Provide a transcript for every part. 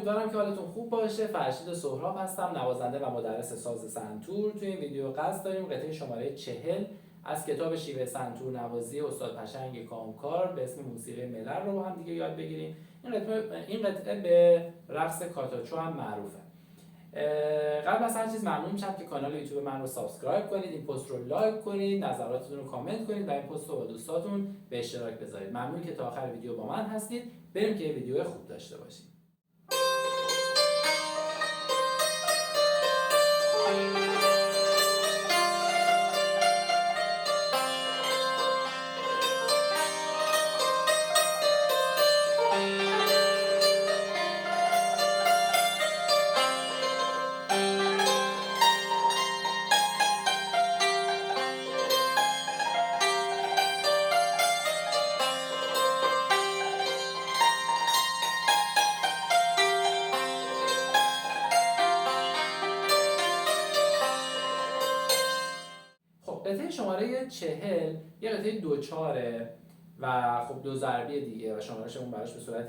امیدوارم که حالتون خوب باشه. فرشید سهراب هستم، نوازنده و مدرس ساز سنتور. توی این ویدیو قصد داریم قطعه شماره 40 از کتاب شیوه سنتور نوازی استاد پشنگ کامکار به اسم موسیقی ملل رو هم دیگه یاد بگیریم. این قطعه به رقص کاتاچو هم معروفه. قبل از هر چیز ممنون میشم که کانال یوتیوب من رو سابسکرایب کنید، این پست رو لایک کنید، نظراتتون رو کامنت کنید و این پست رو با دوستاتون به اشتراک بذارید. ممنون که تا آخر ویدیو با من هستید. بریم که ویدیو خوب داشته باشید. قطعه شماره 40 یه قطعه دوچاره و خب دو ضربی دیگه و شماره‌شون براش به صورت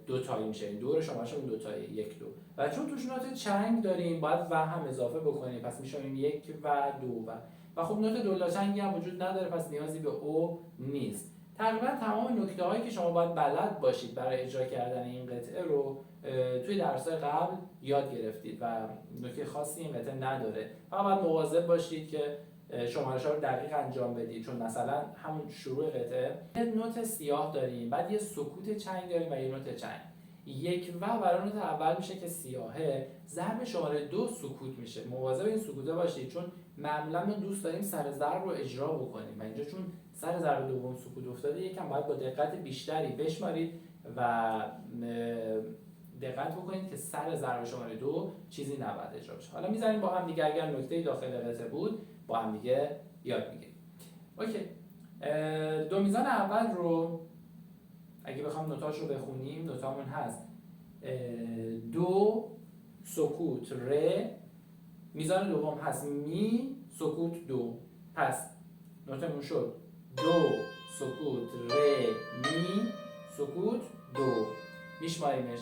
دو تایی میشه. این دور شماره‌شون دو تایی، یک دو. و چون توش نوت چنگ داریم باید و هم اضافه بکنیم، پس میشه یک و دو و خب نوت دولا چنگی هم وجود نداره، پس نیازی به او نیست. تقریبا تمام نکته‌هایی که شما باید بلد باشید برای اجرا کردن این قطعه رو توی درس‌های قبل یاد گرفتید و نکته خاصی این قطعه نداره. فقط باید مواظب باشید که شماره‌ها رو دقیق انجام بدید، چون مثلا همون شروع قطعه یه نوت سیاه داریم، بعد یه سکوت چنگ داریم و یه نوت چنگ. یک و برای نوت اول میشه که سیاهه، ضرب شماره دو سکوت میشه. مواظب این سکوته باشید، چون معمولا ما دوست داریم سر ضرب رو اجرا بکنیم و اینجا چون سر ضرب دوم سکوت افتاده یکم باید با دقت بیشتری بشمارید و دقت بکنید که سر ضرب شماره دو چیزی نباید اجرا بشه. حالا میذاریم با هم دیگه، اگر نکته داخل قطعه بود با هم دیگه یاد میگیریم. اوکی. دو میزان اول رو اگه بخوام نوتاش رو بخونیم، نوتامون هست دو سکوت ره، میزان دوم هست می سکوت دو. پس نوتمون شد دو سکوت ره می سکوت دو. میشماریمش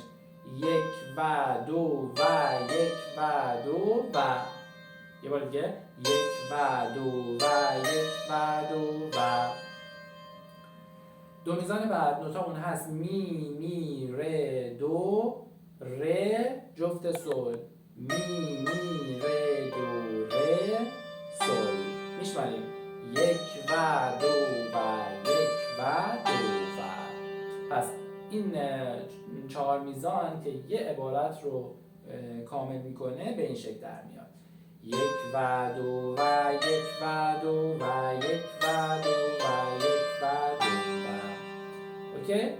یک و دو و یک و دو و یه بار دیگه یک و دو و یک و دو و. دو میزان بعد نوتامون هست می می ره دو ره جفت سل، می می ره دو ره سل. میشماریم یک و دو و یک و دو و. پس این چهار میزان که یه عبارت رو کامل میکنه به این شکل در میاد: یک و دو و یک و دو و یک و دو و یک و دو و. اوکی؟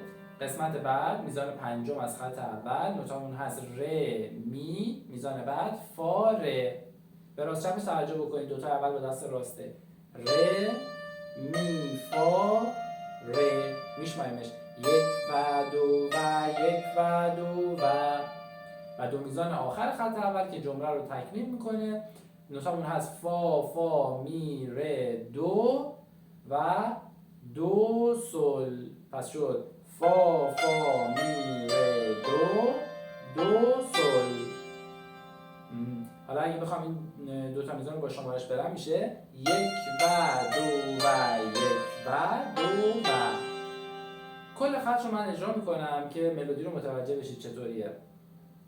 قسمت بعد میزان پنجم از خط اول نوتامون هست ره می، میزان بعد فا ره. به راست چپش توجه بکنید، دوتا اول با دست راسته، ره می فا ره. میشماریمش یک و دو و یک و دو و دو میزان آخر خط اول که جمله رو تکمیل میکنه نوتامون هست فا فا می ره دو و دو سل. پس شد فا فا می ره دو سل. حالا اگه بخوام این دوتا میزان رو با شمارش برم میشه یک و دو و یک و دو و. کل خط رو من اجرا میکنم که ملودی رو متوجه بشید چطوریه.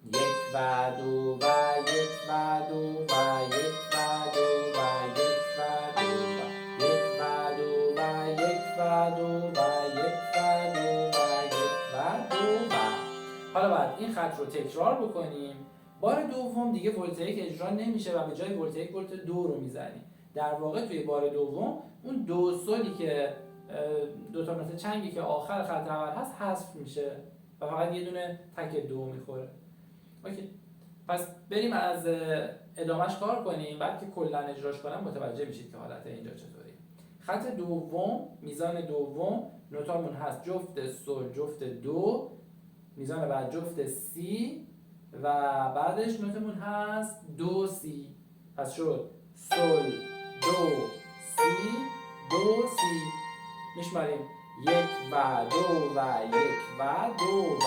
یک و دو و یک و دو و یک و دو و یک و دو و یک و دو و یک و دو و یک و دو و یک و دو و. حالا بعد این خط رو تکرار بکنیم. بار دوم دیگه ولتیک اجرا نمیشه و به جای ولتیک ولت دو رو میزنیم. در واقع توی بار دوم اون دو سولی که دو تا نوت چنگی که آخر خط اول هست حذف میشه و فقط یه دونه تک دو میخوره. اوکی. پس بریم از ادامهش کار کنیم، بعد که کلا اجراش کنم متوجه میشید که حالت اینجا چطوریه. خط دوم میزان دوم نوتامون هست جفت سل جفت دو، میزان بعد جفت سی و بعدش نوتمون هست دو سی. پس شد سل دو سی دو سی. میشماریم یک و دو و یک و دو و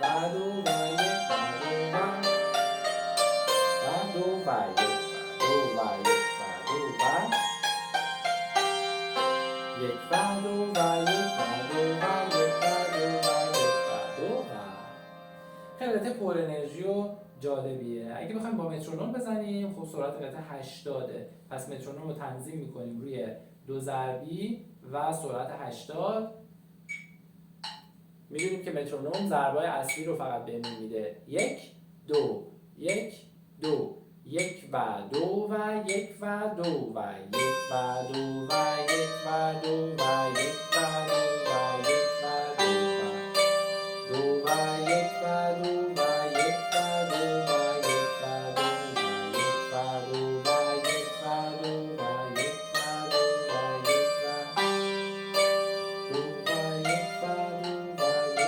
و دو و یک و دو و یک و دو و یک و دو و یک و دو و یک و دو و یک و دو و خیلی قطعه پر انرژی و جالبیه. اگه بخوایم با مترونوم بزنیم خب سرعت قطعه 80، پس مترونوم رو تنظیم میکنیم روی 2 ضربی و سرعت 80. میدونیم که مترونوم ضربای اصلی رو فقط بهمون میده 1 2 1 2 1 و 2 و 1 و 2 و 1 و 2 و 1 و 2 و 1 و 2 و 1 و 2 و 1 و 2 و 1 و 2 و 1 و 2 و 1 و 2 و 1 و 2 و 1 و 2 و 1 و 2 و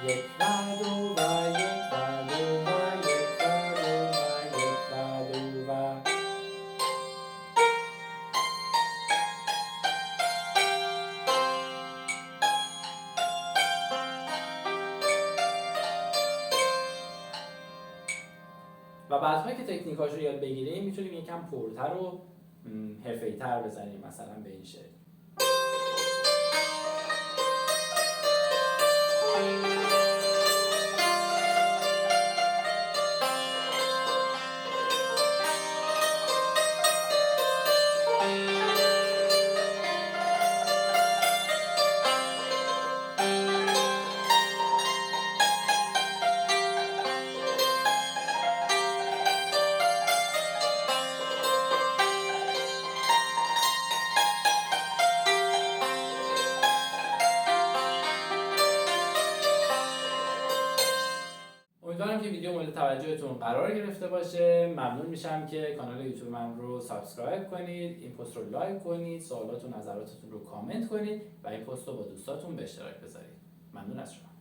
1 و 2 و 1 و 2 و 1 و 2 و و بعدها که تکنیکاش رو یاد بگیریم میتونیم یکم پرتر و حرفه‌ای‌تر بزنیم، مثلا به این شکل. امیدوارم که ویدیو مورد توجهتون قرار گرفته باشه. ممنون میشم که کانال یوتیوب من رو سابسکرایب کنید، این پست رو لایک کنید، سوالات و نظراتتون رو کامنت کنید و این پست رو با دوستاتون به اشتراک بذارید. ممنون از شما.